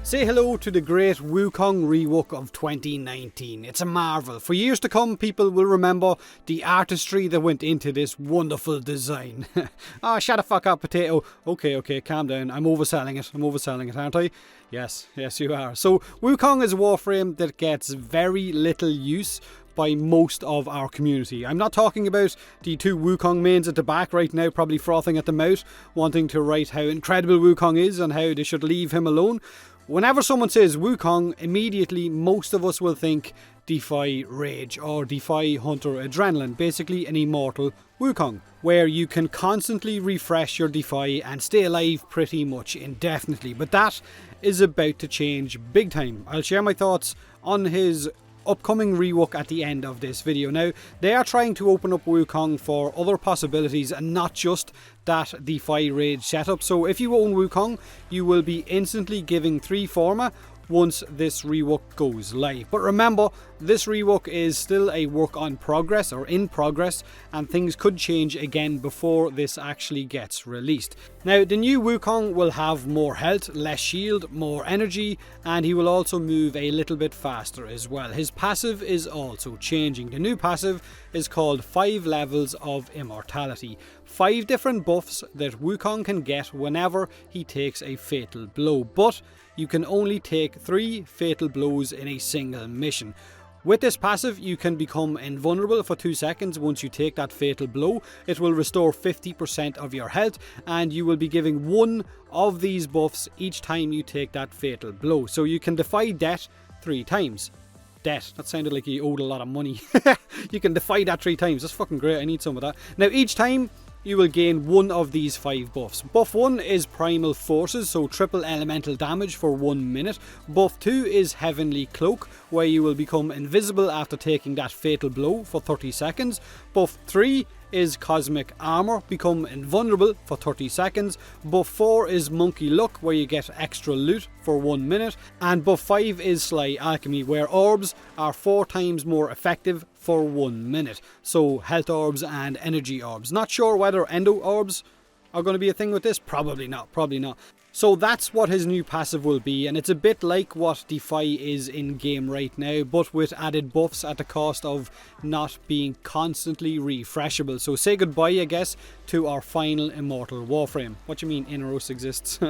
Say hello to the great Wukong Rework of 2019. It's a marvel. For years to come, people will remember the artistry that went into this wonderful design. Ah, shut the fuck up, potato. Okay, calm down. I'm overselling it, aren't I? Yes, you are. So, Wukong is a Warframe that gets very little use by most of our community. I'm not talking about the two Wukong mains at the back right now, probably frothing at the mouth, wanting to write how incredible Wukong is and how they should leave him alone. Whenever someone says Wukong, immediately most of us will think Defy Rage or Defy Hunter Adrenaline, basically an immortal Wukong, where you can constantly refresh your Defy and stay alive pretty much indefinitely. But that is about to change big time. I'll share my thoughts on his upcoming rework at the end of this video. Now, they are trying to open up Wukong for other possibilities and not just that Defy Rage setup. So if you own Wukong, you will be instantly giving 3 Forma once this rework goes live. But remember, this rework is still a work on progress or in progress, and things could change again before this actually gets released. Now, the new Wukong will have more health, less shield, more energy, and he will also move a little bit faster as well. His passive is also changing. The new passive is called 5 levels of Immortality. 5 different buffs that Wukong can get whenever he takes a fatal blow, but you can only take 3 fatal blows in a single mission. With this passive, you can become invulnerable for 2 seconds once you take that fatal blow. It will restore 50% of your health, and you will be giving 1 of these buffs each time you take that fatal blow. So you can defy death 3 times. Death, that sounded like you owed a lot of money. You can defy that 3 times, that's fucking great, I need some of that. Now each time, you will gain 1 of these 5 buffs. Buff 1 is Primal Forces, so triple elemental damage for 1 minute. Buff 2 is Heavenly Cloak, where you will become invisible after taking that fatal blow for 30 seconds. Buff 3 is Cosmic Armor, become invulnerable for 30 seconds. Buff 4 is Monkey Luck, where you get extra loot for 1 minute. And buff 5 is Sly Alchemy, where orbs are 4 times more effective for 1 minute. So health orbs and energy orbs. Not sure whether endo orbs are going to be a thing with this. Probably not. So that's what his new passive will be, and it's a bit like what Defy is in game right now, but with added buffs at the cost of not being constantly refreshable. So say goodbye, I guess, to our final Immortal Warframe. What do you mean Inneros exists?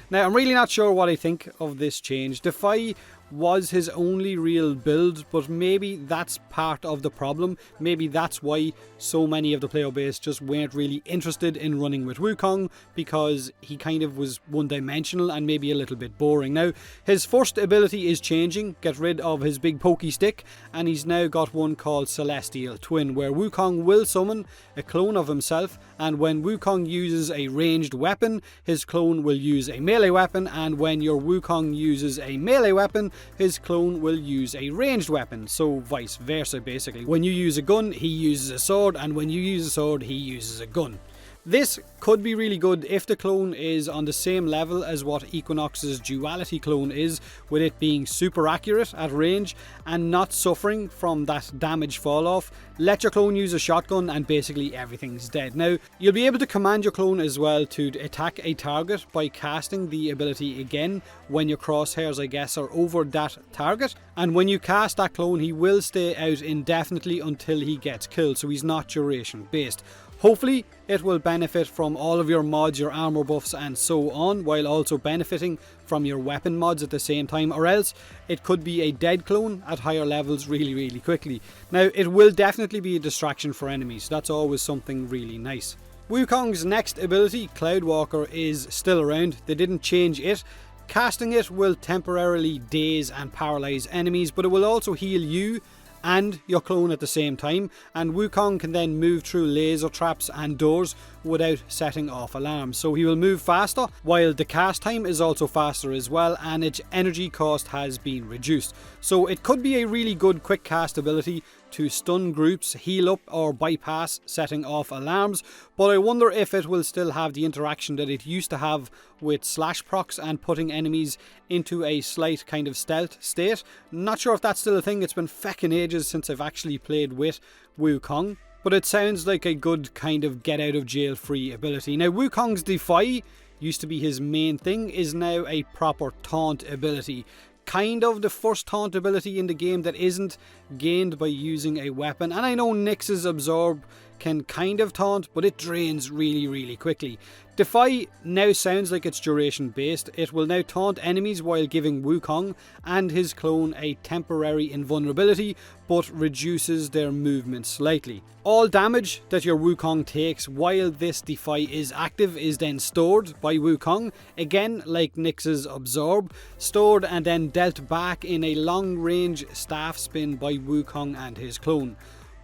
Now, I'm really not sure what I think of this change. Defy was his only real build, but maybe that's part of the problem. Maybe that's why so many of the player base just weren't really interested in running with Wukong, because he kind of was one-dimensional and maybe a little bit boring. Now, his first ability is changing. Get rid of his big pokey stick, and he's now got one called Celestial Twin, where Wukong will summon a clone of himself, and when Wukong uses a ranged weapon, his clone will use a melee weapon, and when your Wukong uses a melee weapon, his clone will use a ranged weapon, so vice versa basically. When you use a gun, he uses a sword, and when you use a sword, he uses a gun. This could be really good if the clone is on the same level as what Equinox's Duality clone is, with it being super accurate at range and not suffering from that damage fall off. Let your clone use a shotgun and basically everything's dead. Now, you'll be able to command your clone as well to attack a target by casting the ability again when your crosshairs, I guess, are over that target. And when you cast that clone, he will stay out indefinitely until he gets killed, so he's not duration based. Hopefully, it will benefit from all of your mods, your armor buffs and so on, while also benefiting from your weapon mods at the same time, or else it could be a dead clone at higher levels really quickly. Now, it will definitely be a distraction for enemies. That's always something really nice. Wukong's next ability, Cloudwalker, is still around. They didn't change it. Casting it will temporarily daze and paralyze enemies, but it will also heal you and your clone at the same time, and Wukong can then move through laser traps and doors without setting off alarms. So he will move faster, while the cast time is also faster as well, and its energy cost has been reduced. So it could be a really good quick cast ability to stun groups, heal up or bypass setting off alarms, but I wonder if it will still have the interaction that it used to have with slash procs and putting enemies into a slight kind of stealth state. Not sure if that's still a thing. It's been feckin' ages since I've actually played with Wukong, but it sounds like a good kind of get out of jail free ability. Now, Wukong's Defy used to be his main thing, is now a proper taunt ability. Kind of the first taunt ability in the game that isn't gained by using a weapon. And I know Nyx's Absorb can kind of taunt, but it drains really quickly. Defy now sounds like it's duration based. It will now taunt enemies while giving Wukong and his clone a temporary invulnerability, but reduces their movement slightly. All damage that your Wukong takes while this Defy is active is then stored by Wukong, again like Nyx's Absorb, stored and then dealt back in a long range staff spin by Wukong and his clone.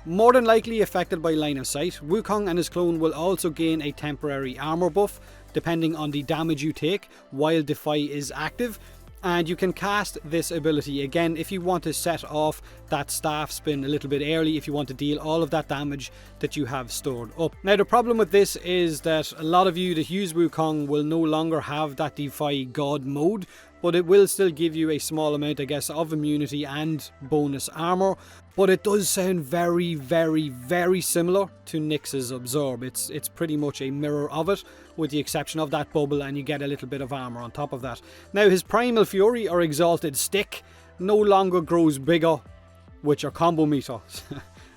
More than likely affected by line of sight, Wukong and his clone will also gain a temporary armor buff depending on the damage you take while Defy is active, and you can cast this ability again if you want to set off that staff spin a little bit early, if you want to deal all of that damage that you have stored up. Now the problem with this is that a lot of you that use Wukong will no longer have that Defy God mode, but it will still give you a small amount, I guess, of immunity and bonus armor. But it does sound very similar to Nyx's Absorb. It's pretty much a mirror of it, with the exception of that bubble, and you get a little bit of armor on top of that. Now his Primal Fury or Exalted Stick no longer grows bigger with your combo meter.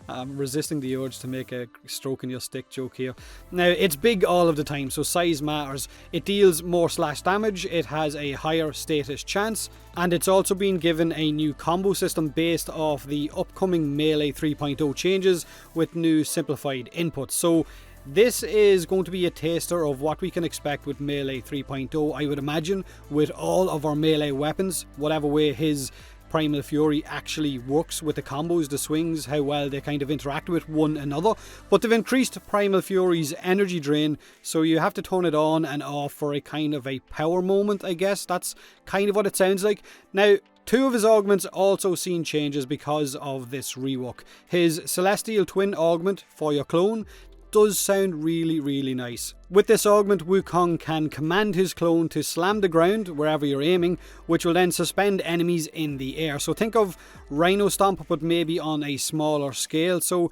I'm resisting the urge to make a stroking your stick joke here. Now, it's big all of the time, so size matters. It deals more slash damage, it has a higher status chance, and it's also been given a new combo system based off the upcoming Melee 3.0 changes with new simplified inputs. So this is going to be a taster of what we can expect with Melee 3.0, I would imagine, with all of our melee weapons, whatever way his Primal Fury actually works with the combos, the swings, how well they kind of interact with one another. But they've increased Primal Fury's energy drain, so you have to turn it on and off for a kind of a power moment, I guess. That's kind of what it sounds like. Now, two of his augments also seen changes because of this rework. His Celestial Twin augment for your clone does sound really nice. With this augment, Wukong can command his clone to slam the ground wherever you're aiming, which will then suspend enemies in the air. So think of Rhino Stomp, but maybe on a smaller scale. So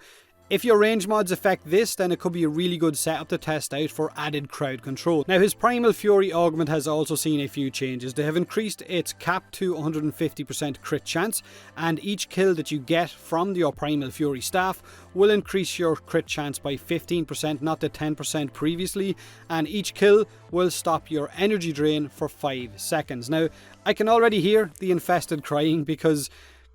if your range mods affect this, then it could be a really good setup to test out for added crowd control. Now his Primal Fury augment has also seen a few changes. They have increased its cap to 150% crit chance, and each kill that you get from your Primal Fury staff will increase your crit chance by 15%, not the 10% previously, and each kill will stop your energy drain for 5 seconds. Now, I can already hear the infested crying, because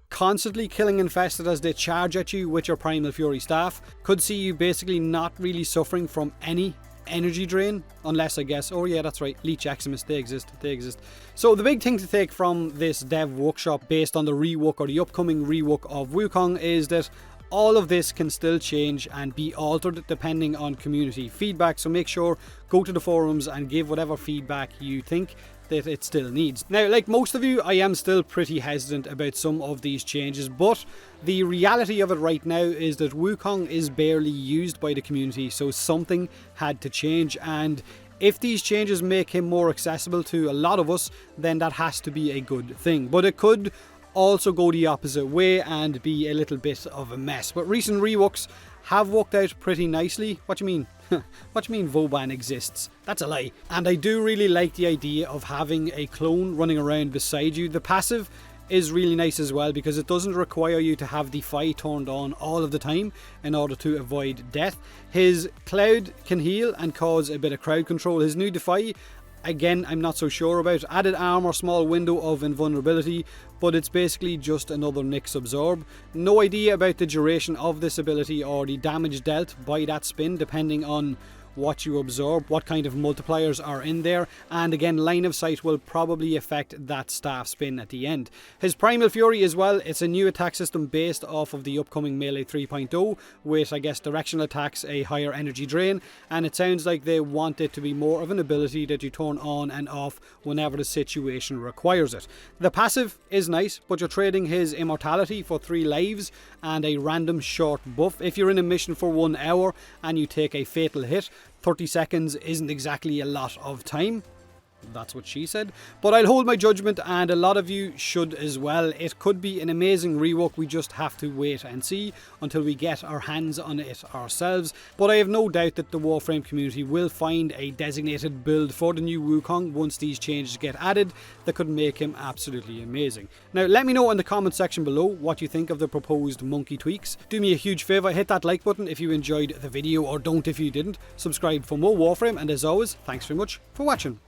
constantly killing infested as they charge at you with your Primal Fury staff could see you basically not really suffering from any energy drain, unless, I guess, oh yeah, that's right, Leech Eximus, they exist. So the big thing to take from this dev workshop based on the rework or the upcoming rework of Wukong is that all of this can still change and be altered depending on community feedback, so make sure, go to the forums and give whatever feedback you think that it still needs. Now, like most of you, I am still pretty hesitant about some of these changes, but the reality of it right now is that Wukong is barely used by the community, so something had to change, and if these changes make him more accessible to a lot of us, then that has to be a good thing. But it could also go the opposite way and be a little bit of a mess. But recent reworks have worked out pretty nicely. What do you mean? What do you mean Vauban exists? That's a lie. And I do really like the idea of having a clone running around beside you. The passive is really nice as well, because it doesn't require you to have Defy turned on all of the time in order to avoid death. His Cloud can heal and cause a bit of crowd control. His new Defy, again, I'm not so sure about. Added armor, small window of invulnerability, but it's basically just another Nyx Absorb. No idea about the duration of this ability or the damage dealt by that spin, depending on what you absorb, what kind of multipliers are in there, and again, line of sight will probably affect that staff spin at the end. His Primal Fury as well, it's a new attack system based off of the upcoming Melee 3.0 with, I guess, directional attacks, a higher energy drain, and it sounds like they want it to be more of an ability that you turn on and off whenever the situation requires it. The passive is nice, but you're trading his Immortality for 3 lives and a random short buff. If you're in a mission for 1 hour and you take a fatal hit, 30 seconds isn't exactly a lot of time. That's what she said. But I'll hold my judgment, and a lot of you should as well. It could be an amazing rework. We just have to wait and see until we get our hands on it ourselves. But I have no doubt that the Warframe community will find a designated build for the new Wukong once these changes get added that could make him absolutely amazing. Now let me know in the comment section below what you think of the proposed monkey tweaks. Do me a huge favour, hit that like button if you enjoyed the video, or don't if you didn't. Subscribe for more Warframe, and as always, thanks very much for watching.